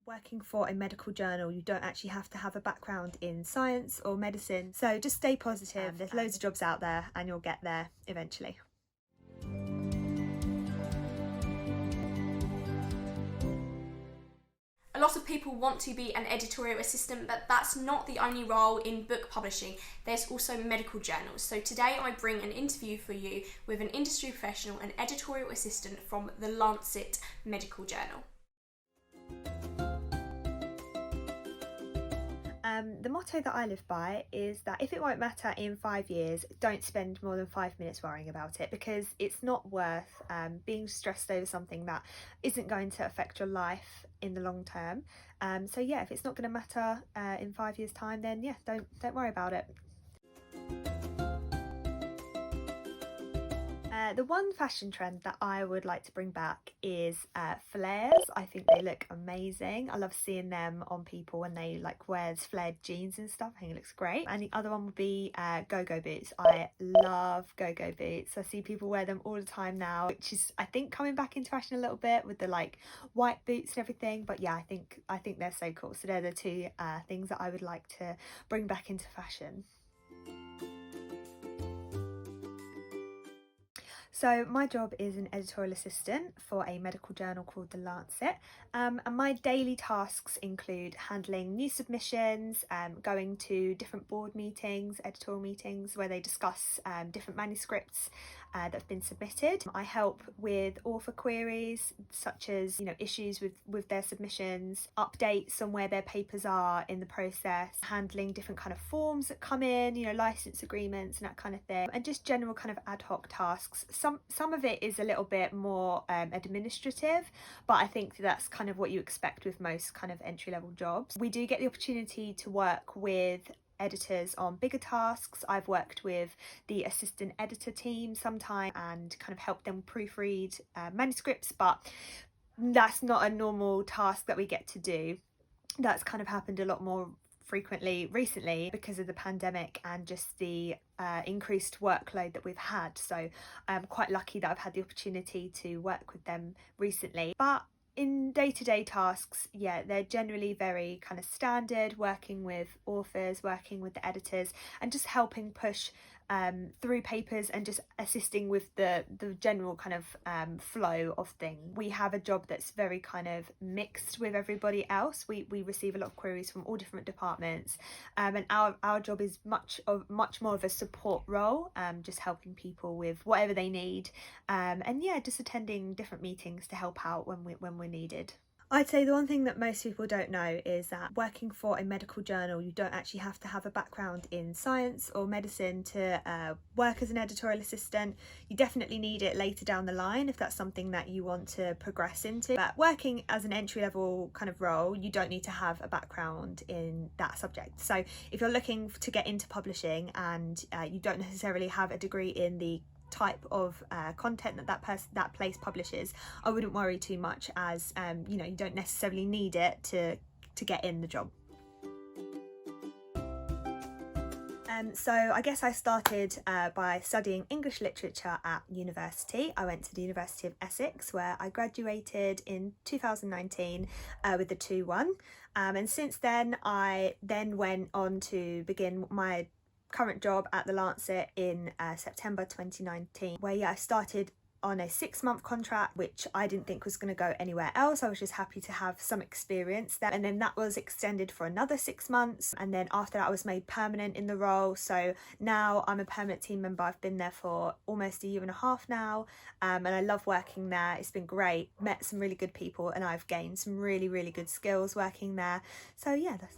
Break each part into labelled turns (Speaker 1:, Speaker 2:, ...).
Speaker 1: Working for a medical journal, you don't actually have to have a background in science or medicine, so just stay positive. There's loads of jobs out there and you'll get there eventually.
Speaker 2: A lot of people want to be an editorial assistant, but that's not the only role in book publishing. There's also medical journals. So today I bring an interview for you with an industry professional and editorial assistant from the Lancet medical journal.
Speaker 1: The motto that I live by is that if it won't matter in 5 years, don't spend more than 5 minutes worrying about it, because it's not worth being stressed over something that isn't going to affect your life in the long term. So yeah, if it's not going to matter in 5 years' time, then yeah, don't worry about it. The one fashion trend that I would like to bring back is flares. I think they look amazing. I love seeing them on people when they like wears flared jeans and stuff. I think it looks great. And the other one would be go-go boots. I love go-go boots. I see people wear them all the time now, which is I think coming back into fashion a little bit with the like white boots and everything. But yeah, I think they're so cool. So they're the two things that I would like to bring back into fashion. So my job is an editorial assistant for a medical journal called the Lancet, and my daily tasks include handling new submissions, going to different board meetings, editorial meetings where they discuss different manuscripts that have been submitted. I help with author queries such as issues with their submissions, updates on where their papers are in the process, handling different kind of forms that come in, license agreements and that kind of thing, and just general kind of ad hoc tasks. Some of it is a little bit more administrative, but I think that's kind of what you expect with most kind of entry-level jobs. We do get the opportunity to work with editors on bigger tasks. I've worked with the assistant editor team sometime and kind of helped them proofread manuscripts, but that's not a normal task that we get to do. That's kind of happened a lot more frequently recently because of the pandemic and just the increased workload that we've had. So I'm quite lucky that I've had the opportunity to work with them recently. But in day-to-day tasks, yeah, they're generally very kind of standard, working with authors, working with the editors, and just helping push through papers and just assisting with the general kind of flow of things. We have a job that's very kind of mixed with everybody else. We receive a lot of queries from all different departments, and our job is much more of a support role, just helping people with whatever they need, and yeah, just attending different meetings to help out when we're needed. I'd say the one thing that most people don't know is that working for a medical journal, you don't actually have to have a background in science or medicine to work as an editorial assistant. You definitely need it later down the line if that's something that you want to progress into. But working as an entry-level kind of role, you don't need to have a background in that subject. So if you're looking to get into publishing and you don't necessarily have a degree in the type of content that place publishes, I wouldn't worry too much, as you don't necessarily need it to get in the job. So I guess I started by studying English literature at university. I went to the University of Essex, where I graduated in 2019 with a 2-1, and since then I went on to begin my current job at the Lancet in September 2019, where I started on a 6-month contract, which I didn't think was going to go anywhere else. I was just happy to have some experience there, and then that was extended for another 6 months, and then after that I was made permanent in the role. So now I'm a permanent team member. I've been there for almost a year and a half now, and I love working there. It's been great, met some really good people, and I've gained some really good skills working there. So yeah, that's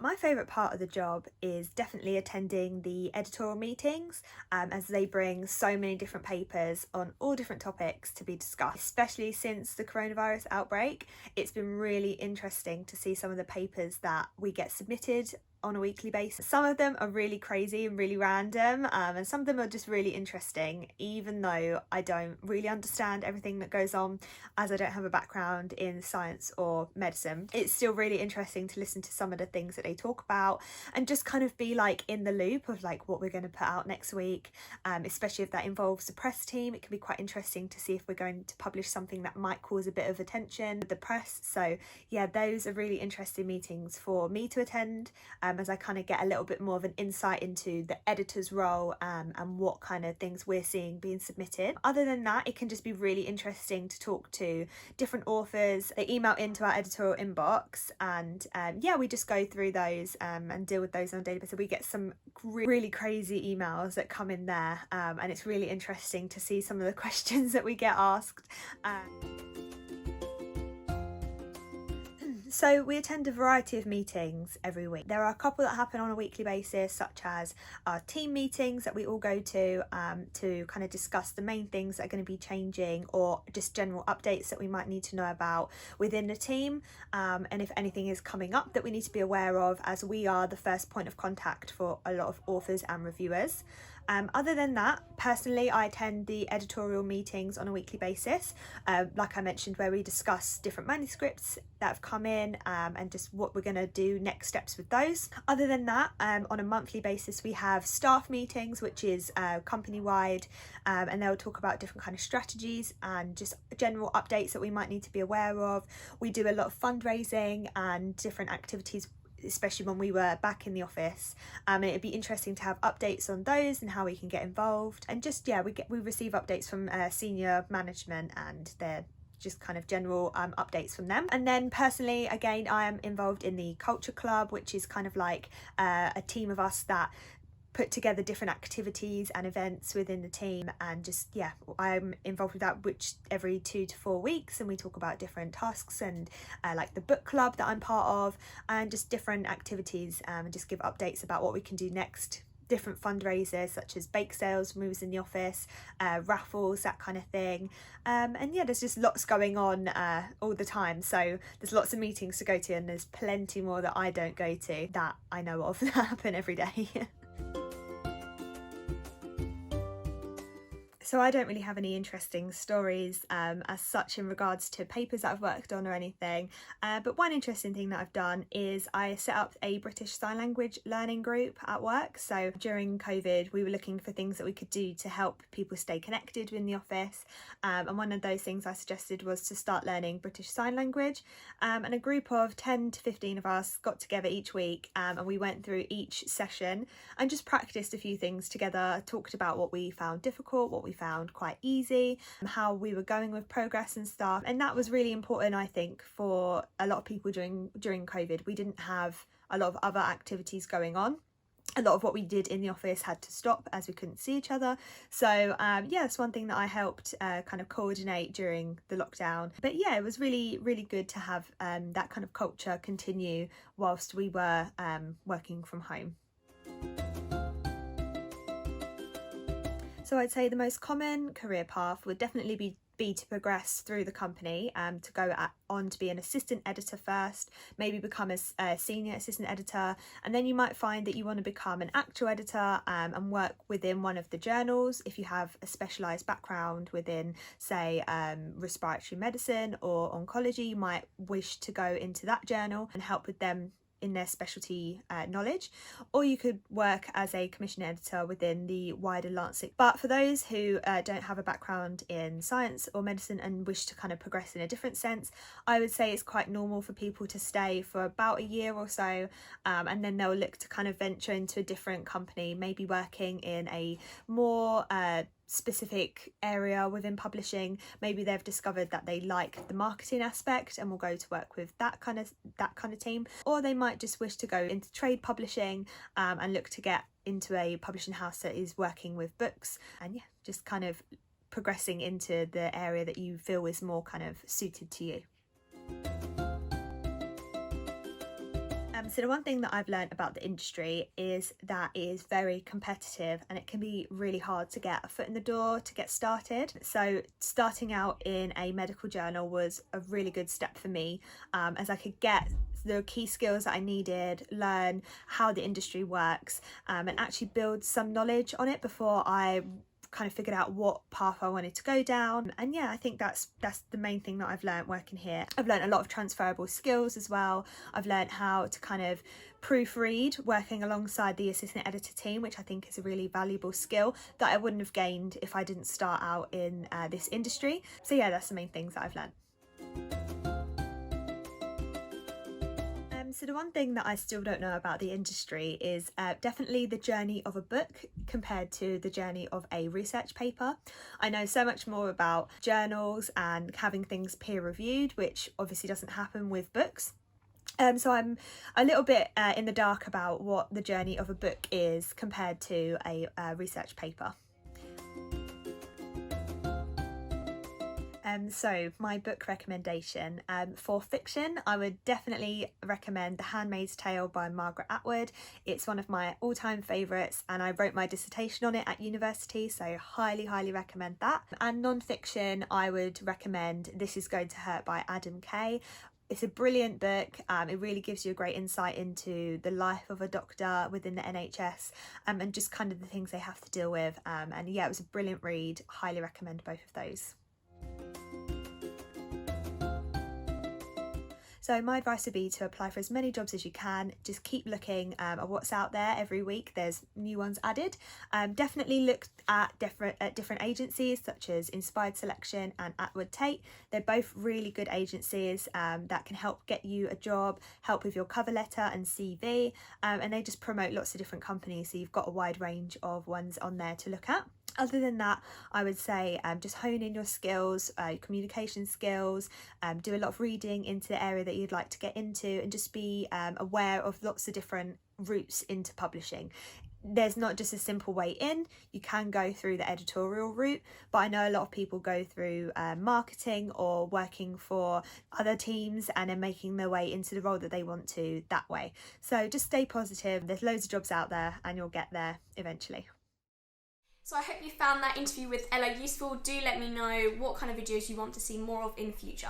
Speaker 1: my favourite part of the job is definitely attending the editorial meetings, as they bring so many different papers on all different topics to be discussed. Especially since the coronavirus outbreak, it's been really interesting to see some of the papers that we get submitted on a weekly basis. Some of them are really crazy and really random, and some of them are just really interesting, even though I don't really understand everything that goes on, as I don't have a background in science or medicine. It's still really interesting to listen to some of the things that they talk about and just kind of be like in the loop of like what we're going to put out next week, especially if that involves the press team. It can be quite interesting to see if we're going to publish something that might cause a bit of attention with the press. So yeah, those are really interesting meetings for me to attend, as I kind of get a little bit more of an insight into the editor's role, and what kind of things we're seeing being submitted. Other than that, it can just be really interesting to talk to different authors. They email into our editorial inbox, and yeah, we just go through those and deal with those on a daily basis. So we get some really crazy emails that come in there, and it's really interesting to see some of the questions that we get asked. So we attend a variety of meetings every week. There are a couple that happen on a weekly basis, such as our team meetings that we all go to kind of discuss the main things that are going to be changing, or just general updates that we might need to know about within the team, and if anything is coming up that we need to be aware of, as we are the first point of contact for a lot of authors and reviewers. Other than that, personally, I attend the editorial meetings on a weekly basis, like I mentioned, where we discuss different manuscripts that have come in, and just what we're going to do next steps with those. Other than that, on a monthly basis, we have staff meetings, which is company-wide, and they'll talk about different kind of strategies and just general updates that we might need to be aware of. We do a lot of fundraising and different activities, especially when we were back in the office, and it'd be interesting to have updates on those and how we can get involved. And just we receive updates from senior management, and they're just kind of general updates from them. And then personally, again, I am involved in the culture club, which is kind of like a team of us that put together different activities and events within the team, and just I'm involved with that, which every 2 to 4 weeks, and we talk about different tasks and like the book club that I'm part of, and just different activities, and just give updates about what we can do next. Different fundraisers such as bake sales, moves in the office, raffles, that kind of thing, and yeah, there's just lots going on all the time. So there's lots of meetings to go to, and there's plenty more that I don't go to that I know of that happen every day. So I don't really have any interesting stories as such in regards to papers that I've worked on or anything, but one interesting thing that I've done is I set up a British Sign Language learning group at work. So during COVID, we were looking for things that we could do to help people stay connected in the office, and one of those things I suggested was to start learning British Sign Language, and a group of 10 to 15 of us got together each week, and we went through each session and just practiced a few things together, talked about what we found difficult, what we found quite easy, how we were going with progress and stuff. And that was really important, I think, for a lot of people during COVID. We didn't have a lot of other activities going on. A lot of what we did in the office had to stop as we couldn't see each other. So it's one thing that I helped kind of coordinate during the lockdown. But yeah, it was really, really good to have that kind of culture continue whilst we were working from home. So I'd say the most common career path would definitely be to progress through the company, to go on to be an assistant editor first, maybe become a senior assistant editor, and then you might find that you want to become an actual editor, and work within one of the journals. If you have a specialised background within, say, respiratory medicine or oncology, you might wish to go into that journal and help with them in their specialty knowledge, or you could work as a commission editor within the wider Lancet. But for those who don't have a background in science or medicine and wish to kind of progress in a different sense, I would say it's quite normal for people to stay for about a year or so, and then they'll look to kind of venture into a different company, maybe working in a more specific area within publishing. Maybe they've discovered that they like the marketing aspect and will go to work with that kind of team, or they might just wish to go into trade publishing, and look to get into a publishing house that is working with books, and just kind of progressing into the area that you feel is more kind of suited to you. So the one thing that I've learned about the industry is that it is very competitive and it can be really hard to get a foot in the door to get started. So starting out in a medical journal was a really good step for me, as I could get the key skills that I needed, learn how the industry works, and actually build some knowledge on it before I kind of figured out what path I wanted to go down. And yeah, I think that's the main thing that I've learned working here. I've learned a lot of transferable skills as well. I've learned how to kind of proofread working alongside the assistant editor team, which I think is a really valuable skill that I wouldn't have gained if I didn't start out in this industry. So yeah, that's the main things that I've learned. So the one thing that I still don't know about the industry is definitely the journey of a book compared to the journey of a research paper. I know so much more about journals and having things peer reviewed, which obviously doesn't happen with books. So I'm a little bit in the dark about what the journey of a book is compared to a research paper. So my book recommendation, for fiction, I would definitely recommend The Handmaid's Tale by Margaret Atwood. It's one of my all-time favourites and I wrote my dissertation on it at university, so highly recommend that. And non-fiction, I would recommend This Is Going to Hurt by Adam Kay. It's a brilliant book. It really gives you a great insight into the life of a doctor within the NHS, and just kind of the things they have to deal with. And yeah, it was a brilliant read. Highly recommend both of those. So my advice would be to apply for as many jobs as you can. Just keep looking at what's out there every week. There's new ones added. Definitely look at different agencies such as Inspired Selection and Atwood Tate. They're both really good agencies that can help get you a job, help with your cover letter and CV, and they just promote lots of different companies, so you've got a wide range of ones on there to look at. Other than that, I would say just hone in your skills, your communication skills, do a lot of reading into the area that you'd like to get into, and just be aware of lots of different routes into publishing. There's not just a simple way in. You can go through the editorial route, but I know a lot of people go through marketing or working for other teams and then making their way into the role that they want to that way. So just stay positive. There's loads of jobs out there and you'll get there eventually.
Speaker 2: So I hope you found that interview with Ella useful. Do let me know what kind of videos you want to see more of in the future.